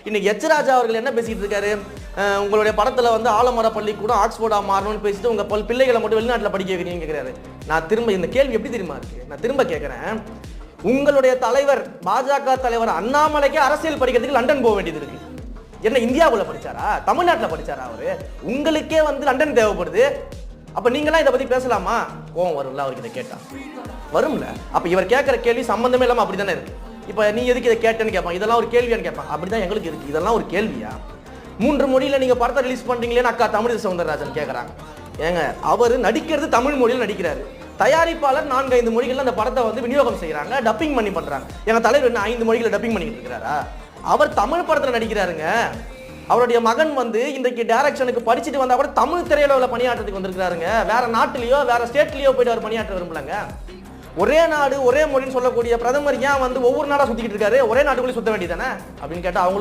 இன்னைக்கு எச் ராஜா அவர்கள் என்ன பேசிட்டு இருக்காரு? உங்களுடைய படத்துல வந்து ஆலமர பள்ளி கூட ஆக்ஸ்போர்டா மாறணும்னு பேசிட்டு உங்க பிள்ளைகளை மட்டும் வெளிநாட்டில் படிக்க வைக்கிறீங்க கேட்கிறாரு. நான் திரும்ப இந்த கேள்வி எப்படி தெரியுமா இருக்கு? நான் திரும்ப கேட்கிறேன், உங்களுடைய தலைவர் பாஜக தலைவர் அண்ணாமலைக்கு அரசியல் படிக்கிறதுக்கு லண்டன் போக வேண்டியது இருக்கு. என்ன இந்தியாவுல படிச்சாரா, தமிழ்நாட்டில் படிச்சாரா அவரு? உங்களுக்கே வந்து லண்டன் தேவைப்படுது. அப்ப நீங்களாம் இதை பத்தி பேசலாமா? கோவம் வரும்ல அவருக்கு இதை கேட்டா? வரும்ல. அப்ப இவர் கேட்கிற கேள்வி சம்பந்தமே இல்லாம அப்படித்தானே இருக்கு. இப்ப நீ எதுக்கு இதை கேட்டேன்னு கேட்பான், இதெல்லாம் ஒரு கேள்வியான்னு கேட்பான். அப்படிதான் எங்களுக்கு இருக்கு. இதெல்லாம் ஒரு கேள்வியா? 3 மொழியில நீங்க படத்தை ரிலீஸ் பண்றீங்களேன்னு அக்கா தமிழிசை சவுந்தரராஜன் கேட்கறாங்க. ஏங்க, அவரு நடிக்கிறது தமிழ் மொழியில் நடிக்கிறாரு. தயாரிப்பாளர் 4-5 மொழிகள் அந்த படத்தை வந்து விநியோகம் செய்யறாங்க, டப்பிங் பண்ணி பண்றாங்க. எங்க தலைவர் என்ன 5 மொழிகளை டப்பிங் பண்ணிட்டு இருக்கிறாரா? அவர் தமிழ் படத்துல நடிக்கிறாருங்க. அவருடைய மகன் வந்து இன்றைக்கு டைரக்ஷனுக்கு படிச்சுட்டு வந்தா கூட தமிழ் திரையுலகில் பணியாற்றத்துக்கு வந்திருக்கிறாருங்க. வேற நாட்டிலேயோ வேற ஸ்டேட்லயோ போயிட்டு அவர் பணியாற்ற விரும்பலங்க. ஒரே நாடு ஒரே மொழின்னு சொல்லக்கூடிய பிரதமர் ஏன் வந்து ஒவ்வொரு நாடா சுத்திக்கிட்டு இருக்காரு? ஒரே நாட்டுக்குள்ளே சுத்த வேண்டியதானே அப்படின்னு கேட்டா அவங்களுக்கு